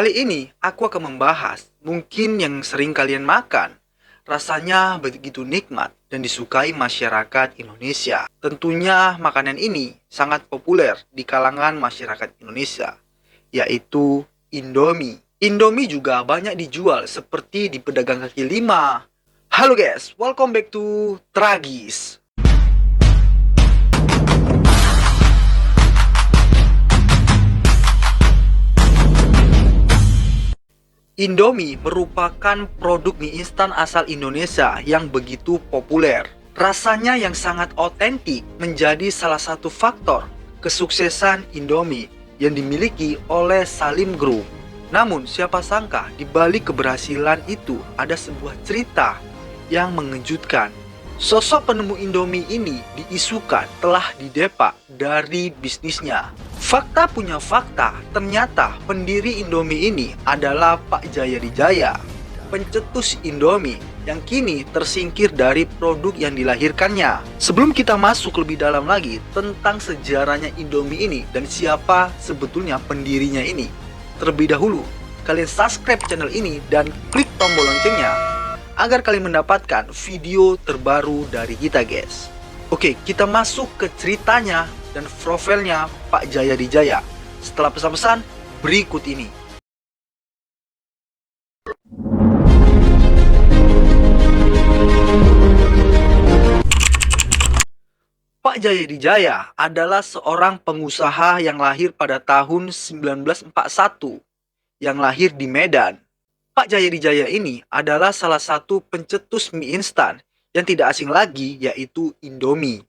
Kali ini aku akan membahas mungkin yang sering kalian makan. Rasanya begitu nikmat dan disukai masyarakat Indonesia. Tentunya makanan ini sangat populer di kalangan masyarakat Indonesia, yaitu Indomie. Indomie juga banyak dijual seperti di pedagang kaki lima. Halo guys, welcome back to Tragis. Indomie merupakan produk mie instan asal Indonesia yang begitu populer. Rasanya yang sangat otentik menjadi salah satu faktor kesuksesan Indomie yang dimiliki oleh Salim Group. Namun siapa sangka di balik keberhasilan itu ada sebuah cerita yang mengejutkan. Sosok penemu Indomie ini diisukan telah didepak dari bisnisnya. Fakta punya fakta, ternyata pendiri Indomie ini adalah Pak Jayadijaya, pencetus Indomie yang kini tersingkir dari produk yang dilahirkannya. Sebelum kita masuk lebih dalam lagi tentang sejarahnya Indomie ini dan siapa sebetulnya pendirinya ini, terlebih dahulu kalian subscribe channel ini dan klik tombol loncengnya agar kalian mendapatkan video terbaru dari kita guys. Oke, kita masuk ke ceritanya dan profilnya Pak Jayadijaya setelah pesan-pesan berikut ini. Pak Jayadijaya adalah seorang pengusaha yang lahir pada tahun 1941 yang lahir di Medan. Pak Jayadijaya ini adalah salah satu pencetus mie instan yang tidak asing lagi yaitu Indomie.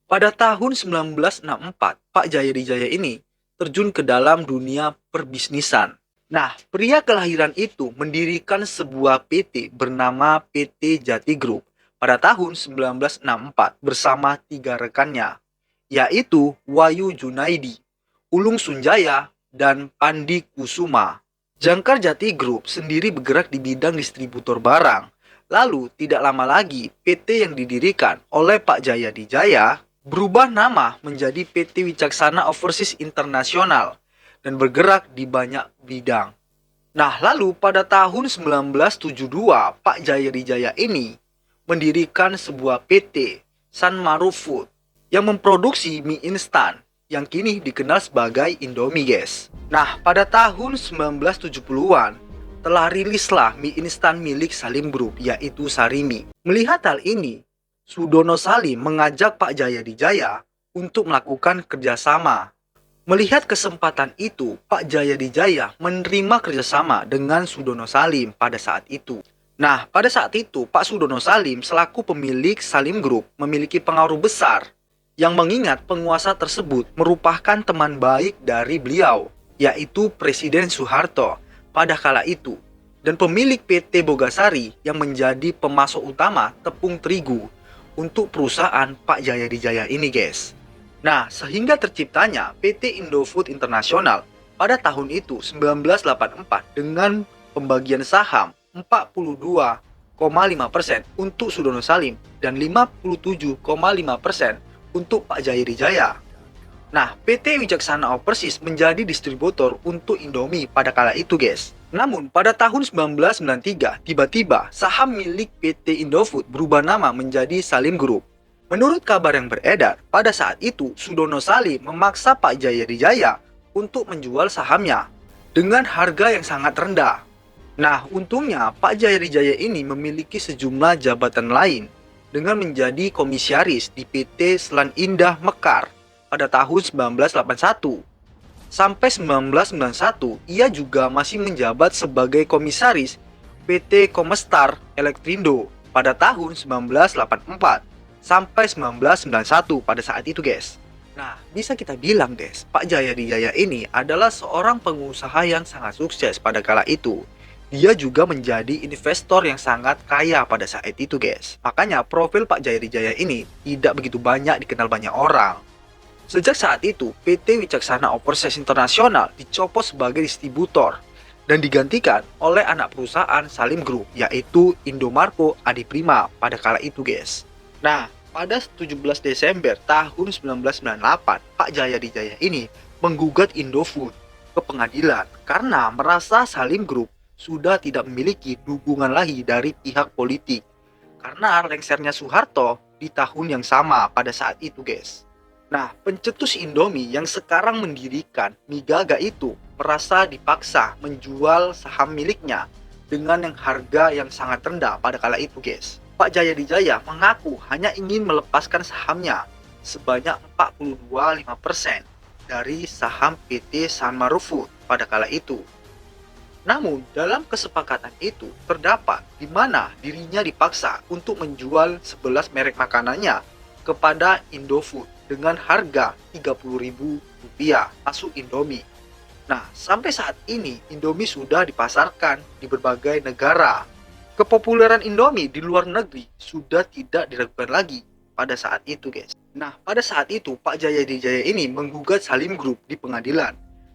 Pada tahun 1964, Pak Jayadijaya ini terjun ke dalam dunia perbisnisan. Nah, pria kelahiran itu mendirikan sebuah PT bernama PT Jati Group pada tahun 1964 bersama 3 rekannya, yaitu Wahyu Junaidi, Ulung Sunjaya, dan Pandi Kusuma. Jangkar Jati Group sendiri bergerak di bidang distributor barang. Lalu, tidak lama lagi, PT yang didirikan oleh Pak Jayadijaya berubah nama menjadi PT Wicaksana Overseas Internasional dan bergerak di banyak bidang. Nah, lalu pada tahun 1972, Pak Jayadijaya ini mendirikan sebuah PT, Sanmaru Food, yang memproduksi mie instan yang kini dikenal sebagai Indomie guys. Nah, pada tahun 1970-an telah rilislah mie instan milik Salim Group yaitu Sarimi. Melihat hal ini, Sudono Salim mengajak Pak Jayadijaya untuk melakukan kerjasama. Melihat kesempatan itu, Pak Jayadijaya menerima kerjasama dengan Sudono Salim pada saat itu. Nah, pada saat itu, Pak Sudono Salim selaku pemilik Salim Group memiliki pengaruh besar yang mengingat penguasa tersebut merupakan teman baik dari beliau, yaitu Presiden Soeharto pada kala itu, dan pemilik PT Bogasari yang menjadi pemasok utama tepung terigu untuk perusahaan Pak Jayadijaya ini guys. Nah, sehingga terciptanya PT Indofood Internasional pada tahun itu 1984 dengan pembagian saham 42,5% untuk Sudono Salim dan 57,5% untuk Pak Jayadijaya. Nah, PT Wicaksana Overseas menjadi distributor untuk Indomie pada kala itu guys. Namun pada tahun 1993 tiba-tiba saham milik PT Indofood berubah nama menjadi Salim Group. Menurut kabar yang beredar, pada saat itu Sudono Salim memaksa Pak Jayadijaya untuk menjual sahamnya dengan harga yang sangat rendah. Nah, untungnya Pak Jayadijaya ini memiliki sejumlah jabatan lain dengan menjadi komisaris di PT Selan Indah Mekar pada tahun 1981. Sampai 1991, ia juga masih menjabat sebagai komisaris PT Komestar Elektrindo pada tahun 1984 sampai 1991 pada saat itu guys. Nah, bisa kita bilang guys, Pak Jayadijaya ini adalah seorang pengusaha yang sangat sukses pada kala itu. Dia juga menjadi investor yang sangat kaya pada saat itu guys. Makanya profil Pak Jayadijaya ini tidak begitu banyak dikenal banyak orang. Sejak saat itu, PT Wicaksana Overseas Internasional dicopot sebagai distributor dan digantikan oleh anak perusahaan Salim Group yaitu Indomarko Adiprima pada kala itu guys. Nah, pada 17 Desember tahun 1998, Pak Jayadijaya ini menggugat Indofood ke pengadilan karena merasa Salim Group sudah tidak memiliki dukungan lagi dari pihak politik karena lengsernya Soeharto di tahun yang sama pada saat itu, guys. Nah, pencetus Indomie yang sekarang mendirikan Mie Gaga itu merasa dipaksa menjual saham miliknya dengan yang harga yang sangat rendah pada kala itu, guys. Pak Jayadijaya mengaku hanya ingin melepaskan sahamnya sebanyak 42,5% dari saham PT Sanmar Food pada kala itu. Namun, dalam kesepakatan itu terdapat di mana dirinya dipaksa untuk menjual 11 merek makanannya kepada Indofood dengan harga Rp30.000 masuk Indomie. Nah, sampai saat ini Indomie sudah dipasarkan di berbagai negara. Kepopuleran Indomie di luar negeri sudah tidak diragukan lagi pada saat itu, guys. Nah, pada saat itu Pak Jayadijaya ini menggugat Salim Group di pengadilan.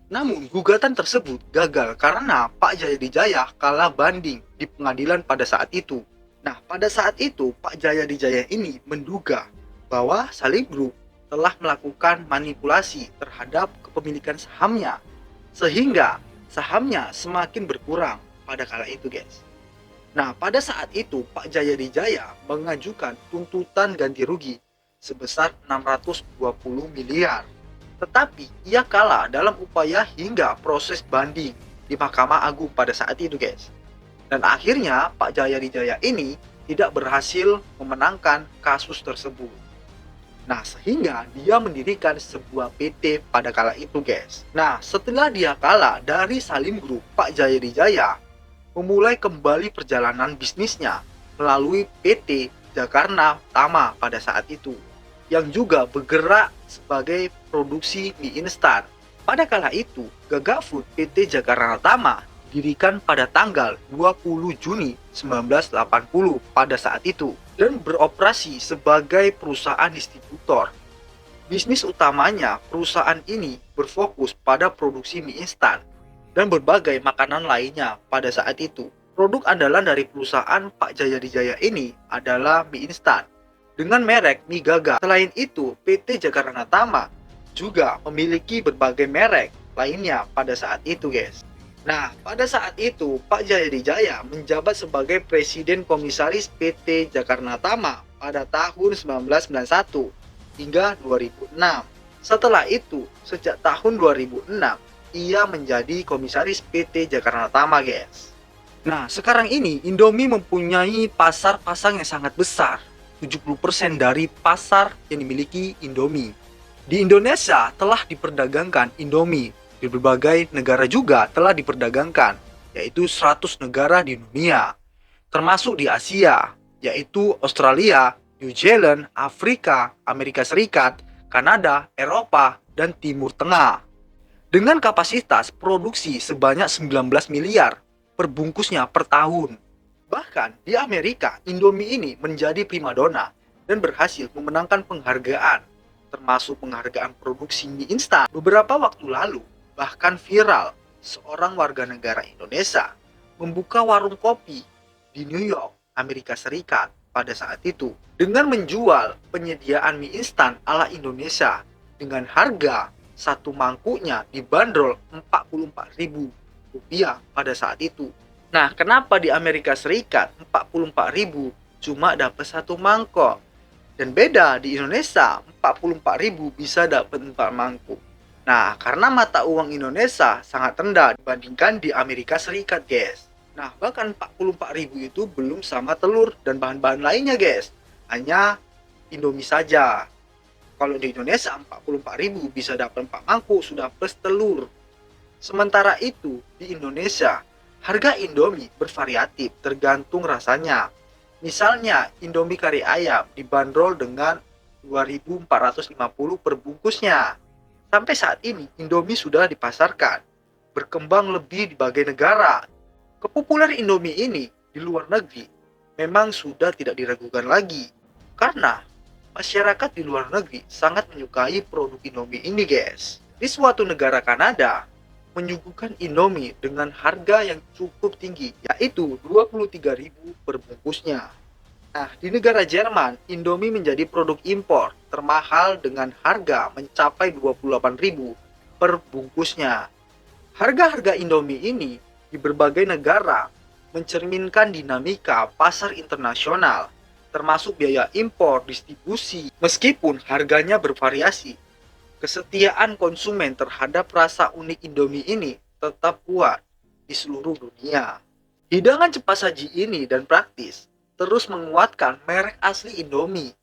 Namun, gugatan tersebut gagal karena Pak Jayadijaya kalah banding di pengadilan pada saat itu. Nah, pada saat itu Pak Jayadijaya ini menduga bahwa Salim Group telah melakukan manipulasi terhadap kepemilikan sahamnya, sehingga sahamnya semakin berkurang pada kala itu, guys. Nah, pada saat itu Pak Jayadijaya mengajukan tuntutan ganti rugi sebesar 620 miliar. Tetapi ia kalah dalam upaya hingga proses banding di Mahkamah Agung pada saat itu, guys. Dan akhirnya Pak Jayadijaya ini tidak berhasil memenangkan kasus tersebut. Nah, sehingga dia mendirikan sebuah PT pada kala itu, guys. Nah, setelah dia kalah dari Salim Group, Pak Jayadijaya memulai kembali perjalanan bisnisnya melalui PT Jakarta Tama pada saat itu, yang juga bergerak sebagai produksi mie instan. Pada kala itu, Gaga Food PT Jakarta Tama didirikan pada tanggal 20 Juni 1980 pada saat itu dan beroperasi sebagai perusahaan distributor. Bisnis utamanya perusahaan ini berfokus pada produksi mie instan dan berbagai makanan lainnya pada saat itu. Produk andalan dari perusahaan Pak Jayadijaya ini adalah mie instan dengan merek Mie Gaga. Selain itu, PT Jakarta Tama juga memiliki berbagai merek lainnya pada saat itu, guys. Nah, pada saat itu Pak Jayadijaya menjabat sebagai Presiden Komisaris PT Jakarta Tama pada tahun 1991 hingga 2006. Setelah itu, sejak tahun 2006, ia menjadi Komisaris PT Jakarta Tama, guys. Nah, sekarang ini Indomie mempunyai pasar pasang yang sangat besar. 70% dari pasar yang dimiliki Indomie. Di Indonesia telah diperdagangkan Indomie. Di berbagai negara juga telah diperdagangkan, yaitu 100 negara di dunia. Termasuk di Asia, yaitu Australia, New Zealand, Afrika, Amerika Serikat, Kanada, Eropa, dan Timur Tengah. Dengan kapasitas produksi sebanyak 19 miliar per bungkusnya per tahun. Bahkan di Amerika, Indomie ini menjadi primadona dan berhasil memenangkan penghargaan, termasuk penghargaan produksi mie instan. Beberapa waktu lalu, bahkan viral, seorang warga negara Indonesia membuka warung kopi di New York, Amerika Serikat pada saat itu dengan menjual penyediaan mie instan ala Indonesia dengan harga satu mangkuknya dibanderol Rp44.000 pada saat itu. Nah, kenapa di Amerika Serikat 44.000 cuma dapat satu mangkok? Dan beda di Indonesia 44.000 bisa dapat 4 mangkuk. Nah, karena mata uang Indonesia sangat rendah dibandingkan di Amerika Serikat, guys. Nah, bahkan 44.000 itu belum sama telur dan bahan-bahan lainnya, guys. Hanya Indomie saja. Kalau di Indonesia 44.000 bisa dapat 4 mangkuk sudah plus telur. Sementara itu, di Indonesia harga Indomie bervariatif tergantung rasanya. Misalnya, Indomie kari ayam dibanderol dengan 2.450 per bungkusnya. Sampai saat ini, Indomie sudah dipasarkan, berkembang lebih di berbagai negara. Kepopuleran Indomie ini di luar negeri memang sudah tidak diragukan lagi, karena masyarakat di luar negeri sangat menyukai produk Indomie ini, guys. Di suatu negara Kanada, menyuguhkan Indomie dengan harga yang cukup tinggi, yaitu 23.000 per bungkusnya. Nah, di negara Jerman, Indomie menjadi produk impor termahal dengan harga mencapai 28.000 per bungkusnya. Harga-harga Indomie ini di berbagai negara mencerminkan dinamika pasar internasional, termasuk biaya impor, distribusi. Meskipun harganya bervariasi, kesetiaan konsumen terhadap rasa unik Indomie ini tetap kuat di seluruh dunia. Hidangan cepat saji ini dan praktis terus menguatkan merek asli Indomie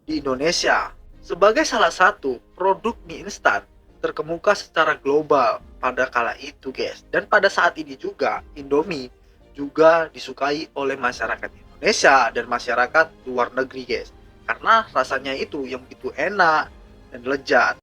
di Indonesia sebagai salah satu produk mie instan terkemuka secara global pada kala itu, guys. Dan pada saat ini juga Indomie juga disukai oleh masyarakat Indonesia dan masyarakat luar negeri, guys. Karena rasanya itu yang begitu enak dan lezat.